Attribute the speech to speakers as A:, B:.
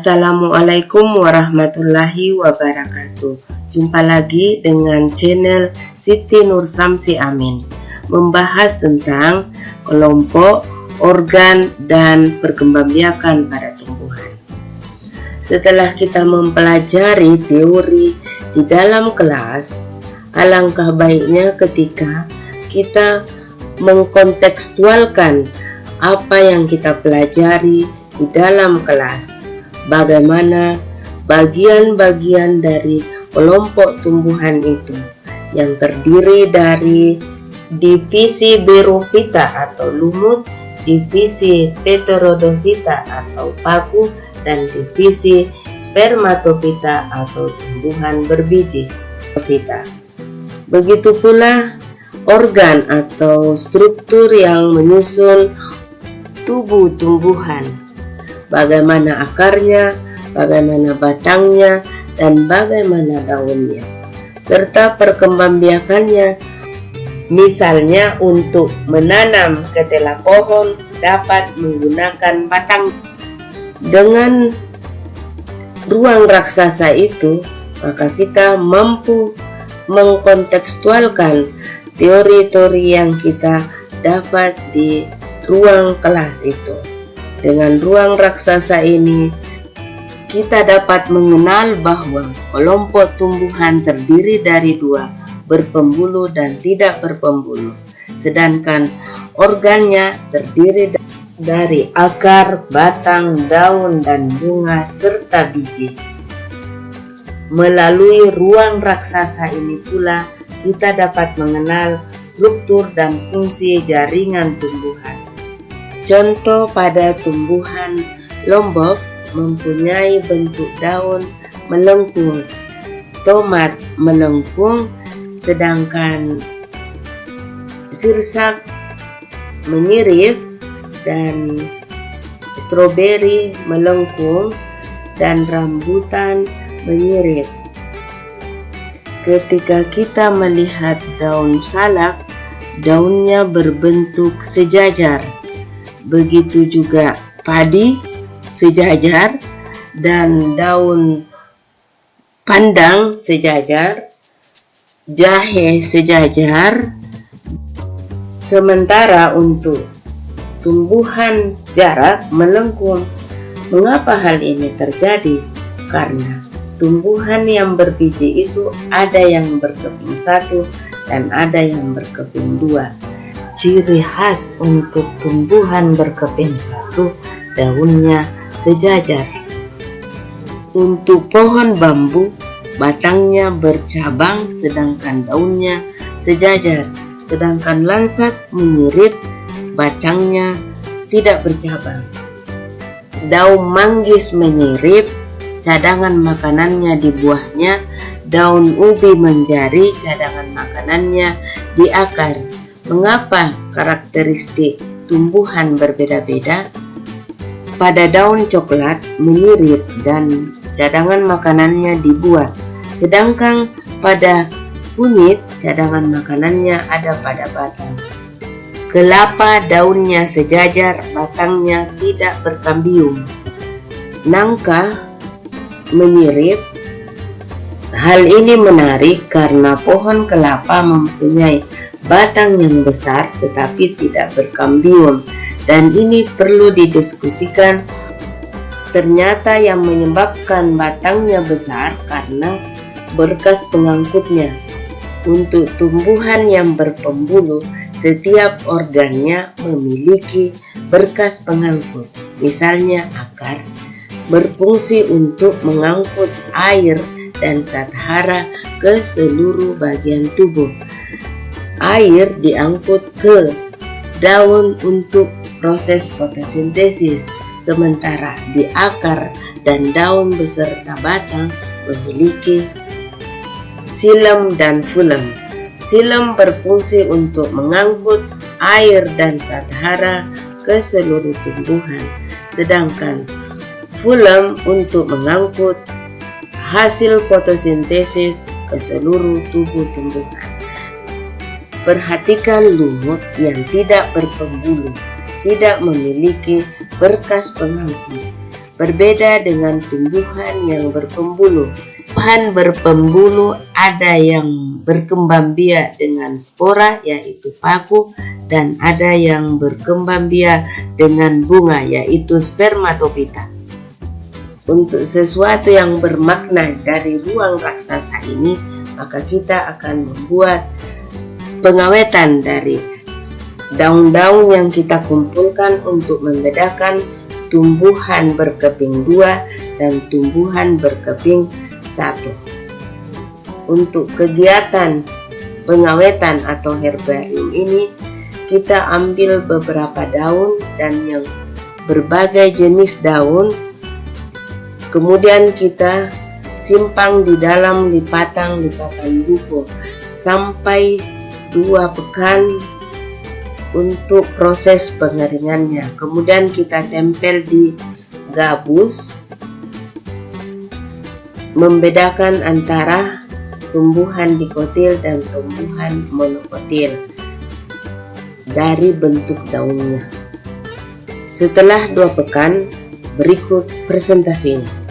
A: Assalamualaikum warahmatullahi wabarakatuh. Jumpa lagi dengan channel Siti Nur Samsi Amin, membahas tentang kelompok, organ, dan perkembangbiakan pada tumbuhan. Setelah kita mempelajari teori di dalam kelas, alangkah baiknya ketika kita mengkontekstualkan apa yang kita pelajari di dalam kelas, bagaimana bagian-bagian dari kelompok tumbuhan itu yang terdiri dari divisi Birophyta atau lumut, divisi Pteridophyta atau paku, dan divisi Spermatophyta atau tumbuhan berbiji Phyta. Begitu pula organ atau struktur yang menyusun tubuh tumbuhan, bagaimana akarnya, bagaimana batangnya, dan bagaimana daunnya, serta perkembangbiakannya. Misalnya untuk menanam ketela pohon dapat menggunakan batang. Dengan ruang raksasa itu, maka kita mampu mengkontekstualkan teori-teori yang kita dapat di ruang kelas itu. Dengan ruang raksasa ini, kita dapat mengenal bahwa kelompok tumbuhan terdiri dari dua, berpembuluh dan tidak berpembuluh, sedangkan organnya terdiri dari akar, batang, daun, dan bunga, serta biji. Melalui ruang raksasa ini pula, kita dapat mengenal struktur dan fungsi jaringan tumbuhan. Contoh pada tumbuhan lombok mempunyai bentuk daun melengkung, tomat melengkung, sedangkan sirsak menyirip, dan stroberi melengkung, dan rambutan menyirip. Ketika kita melihat daun salak, daunnya berbentuk sejajar. Begitu juga padi sejajar dan daun pandang sejajar, jahe sejajar. Sementara untuk tumbuhan jarak melengkung. Mengapa hal ini terjadi? Karena tumbuhan yang berbiji itu ada yang berkeping satu dan ada yang berkeping dua. Ciri khas untuk tumbuhan berkeping satu, daunnya sejajar. Untuk pohon bambu, batangnya bercabang sedangkan daunnya sejajar. Sedangkan langsat menyirip, batangnya tidak bercabang. Daun manggis menyirip, cadangan makanannya di buahnya. Daun ubi menjari, cadangan makanannya di akar. Mengapa karakteristik tumbuhan berbeda-beda? Pada daun coklat menyirip dan cadangan makanannya di buah, sedangkan pada kunyit cadangan makanannya ada pada batang. Kelapa daunnya sejajar, batangnya tidak berkambium. Nangka menyirip. Hal ini menarik karena pohon kelapa mempunyai batang yang besar tetapi tidak berkambium, dan ini perlu didiskusikan. Ternyata yang menyebabkan batangnya besar karena berkas pengangkutnya. Untuk tumbuhan yang berpembuluh, setiap organnya memiliki berkas pengangkut. Misalnya akar berfungsi untuk mengangkut air dan zat hara ke seluruh bagian tubuh. Air diangkut ke daun untuk proses fotosintesis, sementara di akar dan daun beserta batang memiliki xilem dan fulem. Xilem berfungsi untuk mengangkut air dan zat hara ke seluruh tumbuhan, sedangkan fulem untuk mengangkut hasil fotosintesis ke seluruh tubuh tumbuhan. Perhatikan lumut yang tidak berpembuluh, tidak memiliki berkas pengangkut. Berbeda dengan tumbuhan yang berpembuluh. Tumbuhan berpembuluh ada yang berkembang biak dengan spora yaitu paku, dan ada yang berkembang biak dengan bunga yaitu spermatopita. Untuk sesuatu yang bermakna dari ruang raksasa ini, maka kita akan membuat pengawetan dari daun-daun yang kita kumpulkan untuk membedakan tumbuhan berkeping 2 dan tumbuhan berkeping 1. Untuk kegiatan pengawetan atau herbarium ini, kita ambil beberapa daun dan yang berbagai jenis daun, kemudian kita simpan di dalam lipatan buku sampai 2 pekan untuk proses pengeringannya. Kemudian kita tempel di gabus, membedakan antara tumbuhan dikotil dan tumbuhan monokotil dari bentuk daunnya. Setelah 2 pekan, berikut presentasinya.